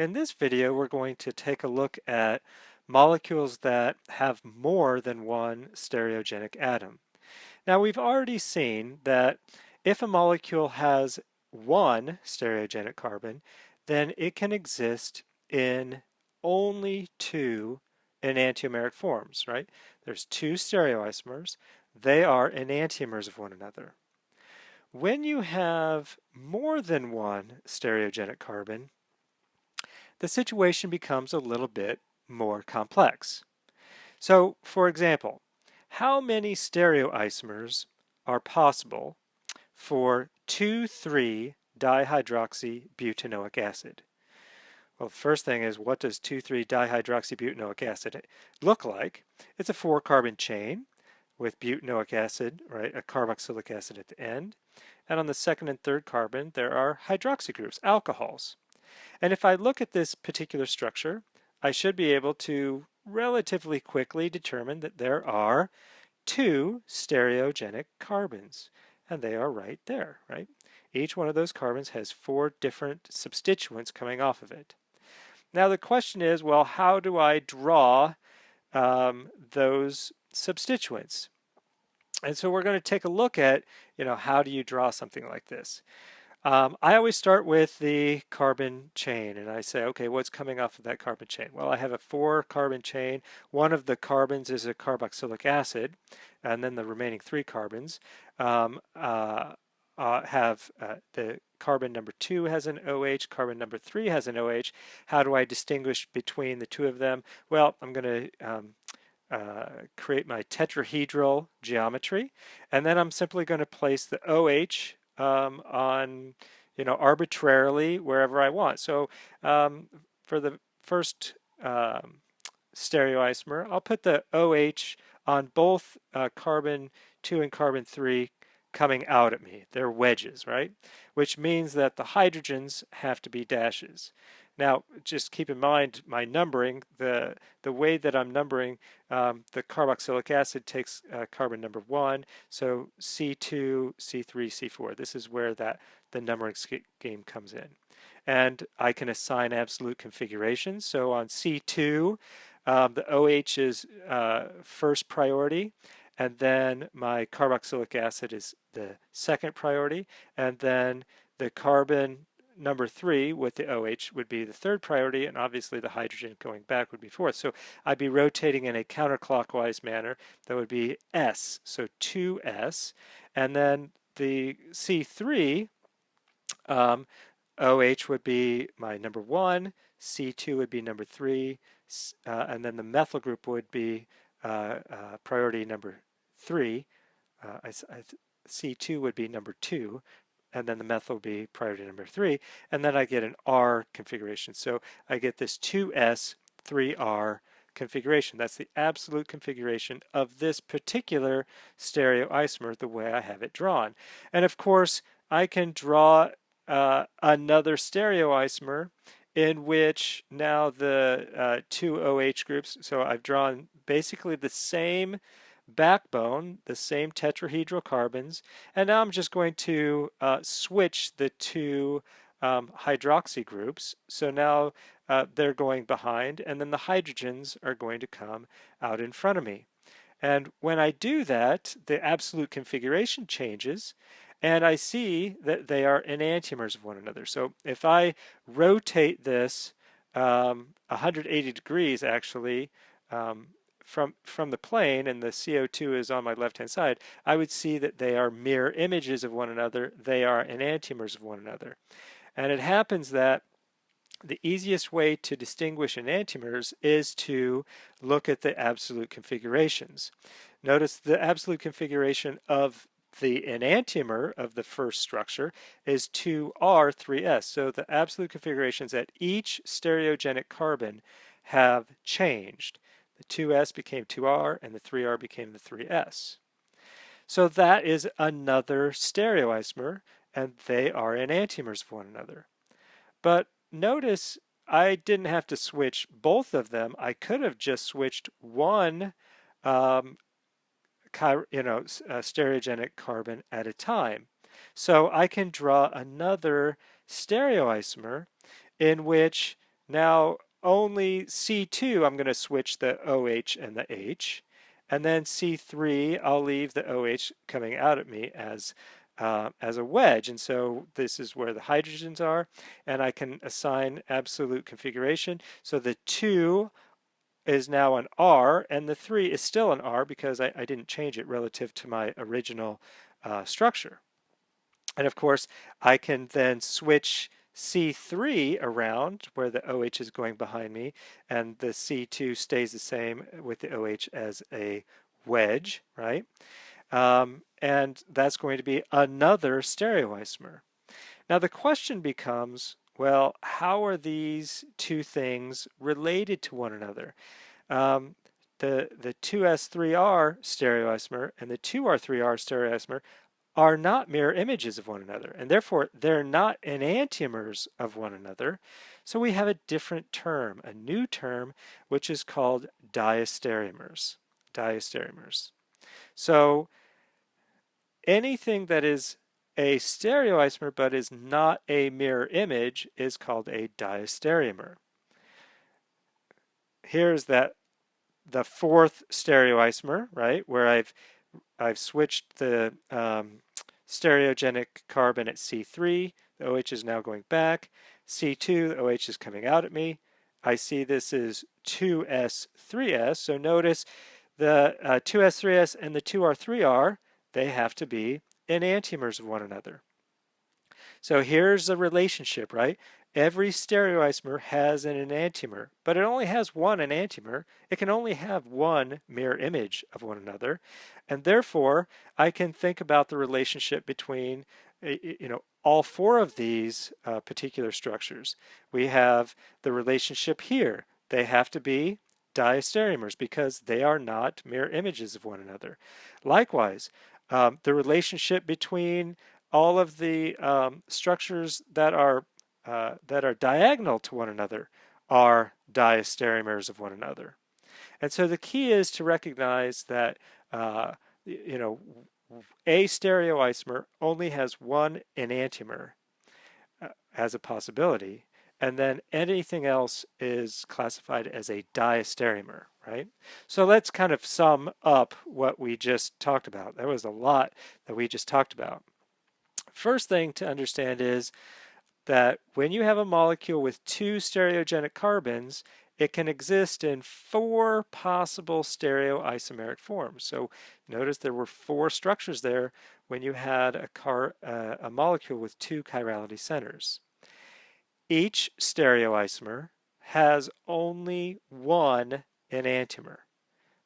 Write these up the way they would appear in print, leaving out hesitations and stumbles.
In this video, we're going to take a look at molecules that have more than one stereogenic atom. Now, we've already seen that if a molecule has one stereogenic carbon, then it can exist in only two enantiomeric forms, right? There's two stereoisomers. They are enantiomers of one another. When you have more than one stereogenic carbon, the situation becomes a little bit more complex. So, for example, how many stereoisomers are possible for 2,3-dihydroxybutanoic acid? Well, the first thing is, what does 2,3-dihydroxybutanoic acid look like? It's a 4-carbon chain with butanoic acid, right, a carboxylic acid at the end. And on the second and third carbon, there are hydroxy groups, alcohols. And if I look at this particular structure, I should be able to relatively quickly determine that there are two stereogenic carbons, and they are right there, right? Each one of those carbons has 4 different substituents coming off of it. Now the question is, well, how do I draw those substituents? And so we're going to take a look at, how do you draw something like this? I always start with the carbon chain and I say, okay, what's coming off of that carbon chain? Well, I have a 4-carbon chain. One of the carbons is a carboxylic acid, and then the remaining 3 carbons have the carbon number 2 has an OH, carbon number 3 has an OH. How do I distinguish between the two of them? Well, I'm going to create my tetrahedral geometry, and then I'm simply going to place the OH on, arbitrarily wherever I want. So for the first stereoisomer, I'll put the OH on both carbon 2 and carbon 3 coming out at me. They're wedges, right? Which means that the hydrogens have to be dashes. Now, just keep in mind my numbering, the way that I'm numbering, the carboxylic acid takes carbon number 1, so C2, C3, C4. This is where the numbering scheme comes in. And I can assign absolute configurations. So on C2, the OH is first priority, and then my carboxylic acid is the second priority, and then the carbon number 3 with the OH would be the third priority, and obviously the hydrogen going back would be fourth. So I'd be rotating in a counterclockwise manner. That would be S, so 2S, and then the C3 OH would be my number 1, C2 would be number 3, and then the methyl group would be priority number 3. C2 would be number 2, and then the methyl would be priority number 3, and then I get an R configuration. So I get this 2S, 3R configuration. That's the absolute configuration of this particular stereoisomer the way I have it drawn. And of course, I can draw another stereoisomer in which now the two OH groups, so I've drawn basically the same backbone, the same tetrahedral carbons, and now I'm just going to switch the two hydroxy groups. So now they're going behind, and then the hydrogens are going to come out in front of me. And when I do that, the absolute configuration changes, and I see that they are enantiomers of one another. So if I rotate this 180 degrees, actually, from the plane, and the CO2 is on my left-hand side, I would see that they are mirror images of one another. They are enantiomers of one another. And it happens that the easiest way to distinguish enantiomers is to look at the absolute configurations. Notice the absolute configuration of the enantiomer of the first structure is 2R3S. So the absolute configurations at each stereogenic carbon have changed. The 2S became 2R, and the 3R became the 3S. So that is another stereoisomer, and they are enantiomers of one another. But notice I didn't have to switch both of them. I could have just switched one stereogenic carbon at a time. So I can draw another stereoisomer in which Now, only C2, I'm going to switch the OH and the H. And then C3, I'll leave the OH coming out at me as a wedge. And so this is where the hydrogens are. And I can assign absolute configuration. So the 2 is now an R, and the 3 is still an R because I didn't change it relative to my original structure. And of course, I can then switch C3 around where the OH is going behind me, and the C2 stays the same with the OH as a wedge, right? And that's going to be another stereoisomer. Now the question becomes, well, how are these two things related to one another? Um, the 2s3r stereoisomer and the 2r3r stereoisomer are not mirror images of one another, and therefore they're not enantiomers of one another. So we have a different term, a new term, which is called diastereomers. Diastereomers. So anything that is a stereoisomer but is not a mirror image is called a diastereomer. Here's the fourth stereoisomer, right, where I've switched the stereogenic carbon at C3. The OH is now going back. C2, the OH is coming out at me. I see this is 2s3s. So notice the 2s3s and the 2r3r, they have to be enantiomers of one another. So here's the relationship, right? Every stereoisomer has an enantiomer, but it only has one enantiomer. It can only have one mirror image of one another. And therefore, I can think about the relationship between all four of these particular structures. We have the relationship here. They have to be diastereomers because they are not mirror images of one another. Likewise, the relationship between all of the structures that are diagonal to one another are diastereomers of one another. And so the key is to recognize that a stereoisomer only has one enantiomer as a possibility, and then anything else is classified as a diastereomer, right? So let's kind of sum up what we just talked about. There was a lot that we just talked about. First thing to understand is that when you have a molecule with two stereogenic carbons, it can exist in four possible stereoisomeric forms. So notice there were four structures there when you had a molecule with two chirality centers. Each stereoisomer has only one enantiomer.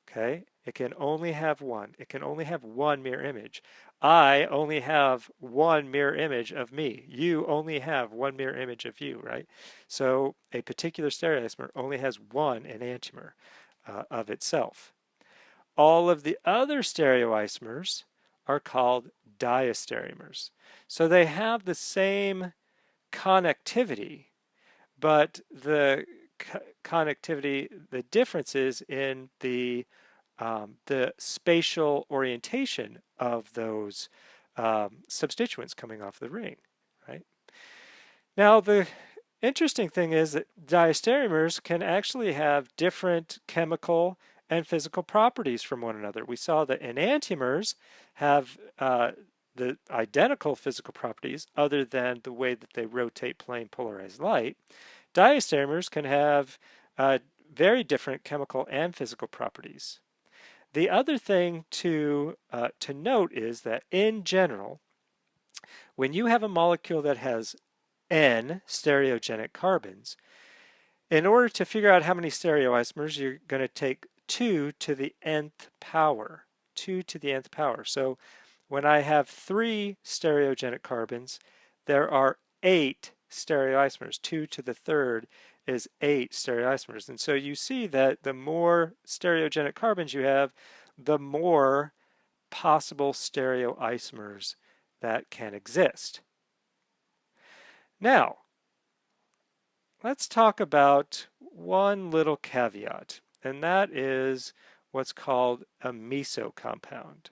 Okay, it can only have one. It can only have one mirror image. I only have one mirror image of me. You only have one mirror image of you, right? So a particular stereoisomer only has one enantiomer of itself. All of the other stereoisomers are called diastereomers. So they have the same connectivity, but the connectivity, the difference is in the spatial orientation of those substituents coming off the ring, right? Now, the interesting thing is that diastereomers can actually have different chemical and physical properties from one another. We saw that enantiomers have the identical physical properties other than the way that they rotate plane polarized light. Diastereomers can have very different chemical and physical properties. The other thing to note is that in general, when you have a molecule that has n stereogenic carbons, in order to figure out how many stereoisomers, you're going to take 2 to the nth power. 2 to the nth power. So when I have 3 stereogenic carbons, there are 8 stereoisomers. 2 to the third is 8 stereoisomers. And so you see that the more stereogenic carbons you have, the more possible stereoisomers that can exist. Now, let's talk about one little caveat, and that is what's called a meso compound.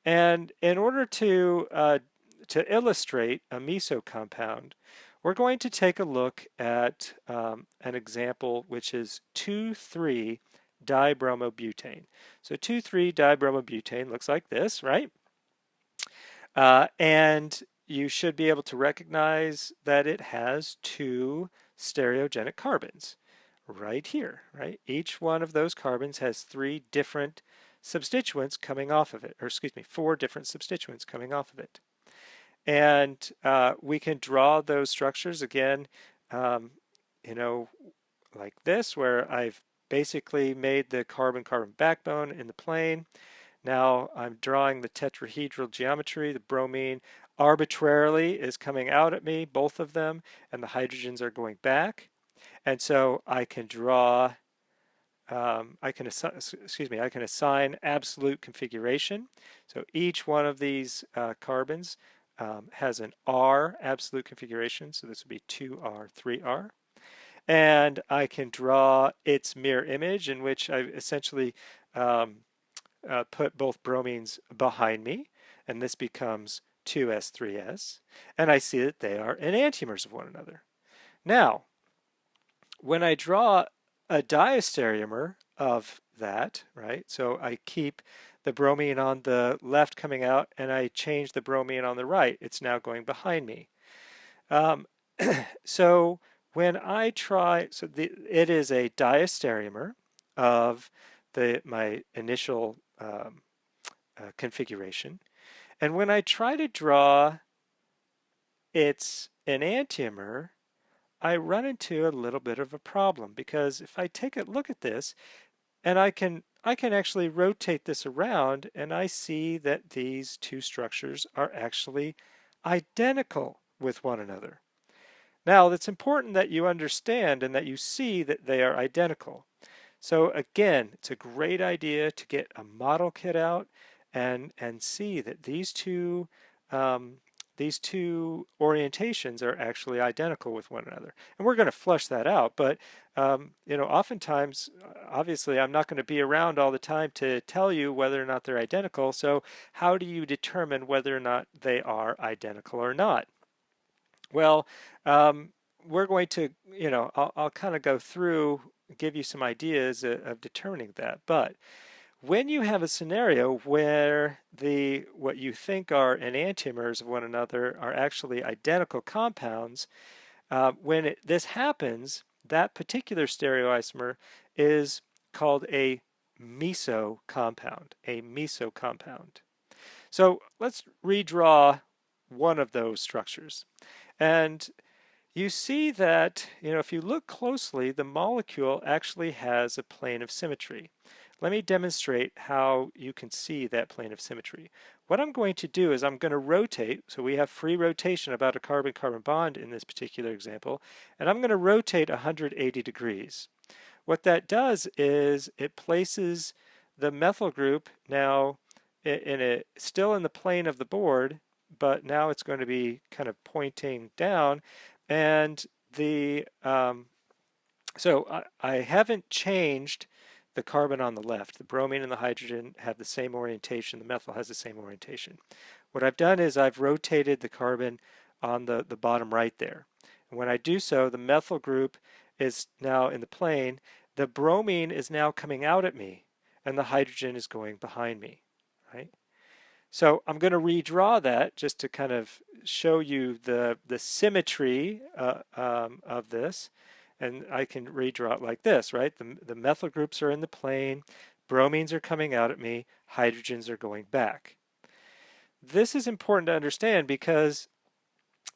And in order to illustrate a meso compound, We're going to take a look at an example which is 2,3-dibromobutane. So 2,3-dibromobutane looks like this, right? And you should be able to recognize that it has two stereogenic carbons right here, right? Each one of those carbons has three different substituents coming off of it, or excuse me, four different substituents coming off of it. And we can draw those structures again, um, you know, like this, where I've basically made the carbon-carbon backbone in the plane. Now I'm drawing the tetrahedral geometry. The bromine arbitrarily is coming out at me, both of them, and the hydrogens are going back. And so I can draw, I can assign absolute configuration. So each one of these carbons has an R absolute configuration. So this would be 2R, 3R. And I can draw its mirror image, in which I've essentially put both bromines behind me, and this becomes 2s, 3s, and I see that they are enantiomers of one another. Now, when I draw a diastereomer of that, right, so I keep the bromine on the left coming out, and I change the bromine on the right, it's now going behind me. So when I try, it is a diastereomer of my initial configuration. And when I try to draw its enantiomer, I run into a little bit of a problem, because if I take a look at this, and I can actually rotate this around, and I see that these two structures are actually identical with one another. Now, it's important that you understand and that you see that they are identical. So again, it's a great idea to get a model kit out and see that these two orientations are actually identical with one another. And we're going to flush that out, but oftentimes, obviously, I'm not going to be around all the time to tell you whether or not they're identical. So how do you determine whether or not they are identical or not? Well, we're going to, I'll kind of go through, give you some ideas of determining that. But when you have a scenario where what you think are enantiomers of one another are actually identical compounds, when this happens, that particular stereoisomer is called a meso compound, So let's redraw one of those structures. And you see that, if you look closely, the molecule actually has a plane of symmetry. Let me demonstrate how you can see that plane of symmetry. What I'm going to do is I'm going to rotate, so we have free rotation about a carbon-carbon bond in this particular example, and I'm going to rotate 180 degrees. What that does is it places the methyl group now still in the plane of the board, but now it's going to be kind of pointing down, and so I haven't changed the carbon on the left. The bromine and the hydrogen have the same orientation. The methyl has the same orientation. What I've done is I've rotated the carbon on the bottom right there. And when I do so, the methyl group is now in the plane. The bromine is now coming out at me, and the hydrogen is going behind me, right? So I'm going to redraw that just to kind of show you the symmetry of this. And I can redraw it like this, right? The methyl groups are in the plane, bromines are coming out at me, hydrogens are going back. This is important to understand, because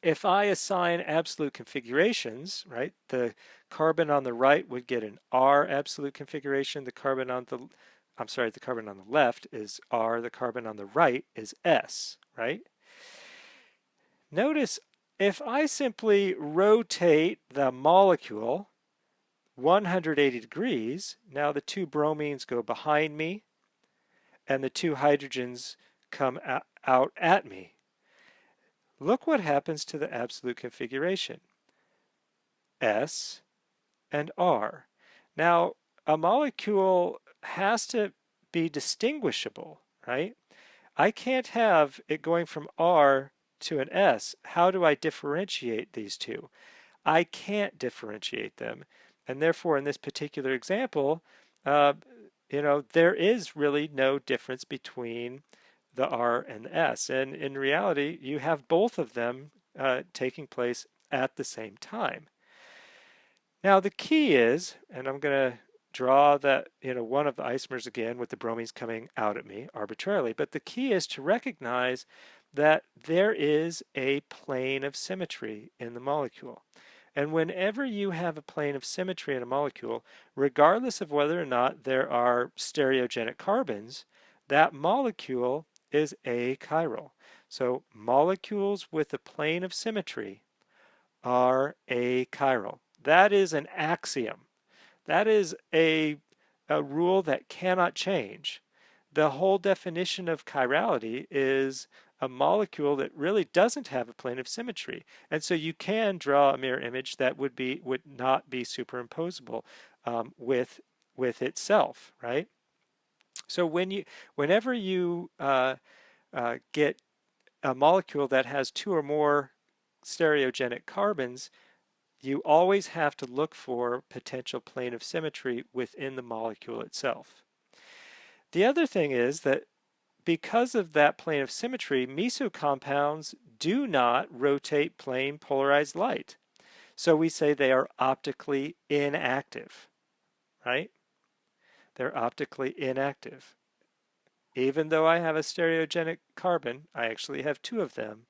if I assign absolute configurations, right, the carbon on the right would get an R absolute configuration, the carbon on the left is R, the carbon on the right is S, right? Notice if I simply rotate the molecule 180 degrees, now the two bromines go behind me and the two hydrogens come out at me. Look what happens to the absolute configuration. S and R. Now, a molecule has to be distinguishable, right? I can't have it going from R to an S, how do I differentiate these two? I can't differentiate them. And therefore, in this particular example, uh, there is really no difference between the R and the S. And in reality, you have both of them taking place at the same time. Now, the key is, and I'm going to draw that, one of the isomers again with the bromines coming out at me arbitrarily, but the key is to recognize that there is a plane of symmetry in the molecule. And whenever you have a plane of symmetry in a molecule, regardless of whether or not there are stereogenic carbons, that molecule is achiral. So molecules with a plane of symmetry are achiral. That is an axiom. That is a rule that cannot change. The whole definition of chirality is a molecule that really doesn't have a plane of symmetry. And so you can draw a mirror image that would not be superimposable with itself, right? So whenever you get a molecule that has two or more stereogenic carbons, you always have to look for potential plane of symmetry within the molecule itself. The other thing is that because of that plane of symmetry, meso compounds do not rotate plane polarized light. So we say they are optically inactive, right? They're optically inactive. Even though I have a stereogenic carbon, I actually have two of them,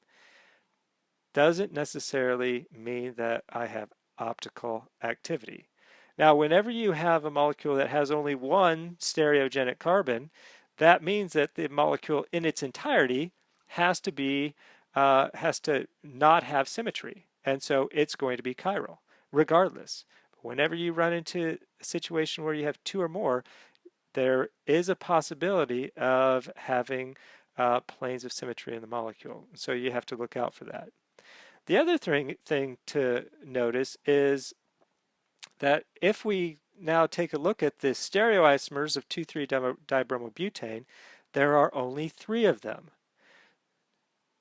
doesn't necessarily mean that I have optical activity. Now, whenever you have a molecule that has only one stereogenic carbon, that means that the molecule in its entirety has to not have symmetry, and so it's going to be chiral, regardless. Whenever you run into a situation where you have two or more, there is a possibility of having planes of symmetry in the molecule, so you have to look out for that. The other thing to notice is that if we now take a look at the stereoisomers of 2,3-dibromobutane, there are only three of them.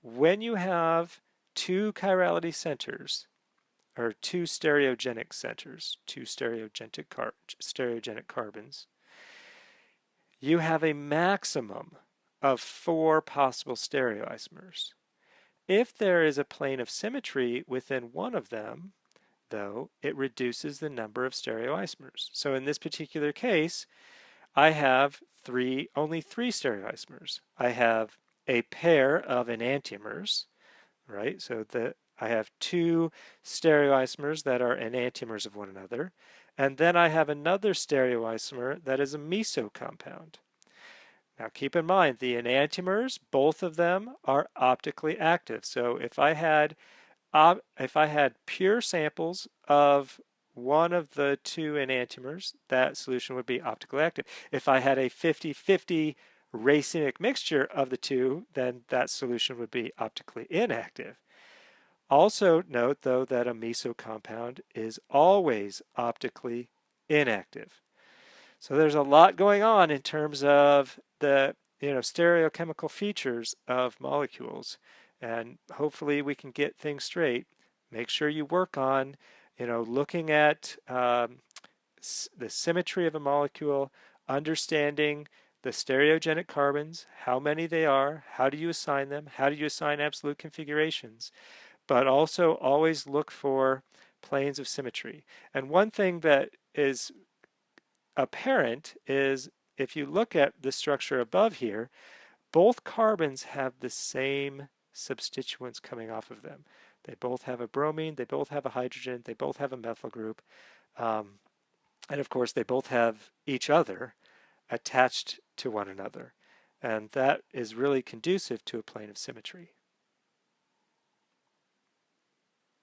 When you have two chirality centers, or two stereogenic centers, two stereogenic carbons, you have a maximum of 4 possible stereoisomers. If there is a plane of symmetry within one of them, though, it reduces the number of stereoisomers. So in this particular case, I have only three stereoisomers. I have a pair of enantiomers, right? So I have two stereoisomers that are enantiomers of one another, and then I have another stereoisomer that is a meso compound. Now keep in mind the enantiomers, both of them are optically active. So if I had pure samples of one of the two enantiomers, that solution would be optically active. If I had a 50-50 racemic mixture of the two, then that solution would be optically inactive. Also note though that a meso compound is always optically inactive. So there's a lot going on in terms of the stereochemical features of molecules, and hopefully we can get things straight. Make sure you work on looking at the symmetry of a molecule, understanding the stereogenic carbons, how many they are, how do you assign them, how do you assign absolute configurations, but also always look for planes of symmetry. And one thing that is apparent is if you look at the structure above here, both carbons have the same substituents coming off of them. They both have a bromine, they both have a hydrogen, they both have a methyl group, and of course they both have each other attached to one another. And that is really conducive to a plane of symmetry.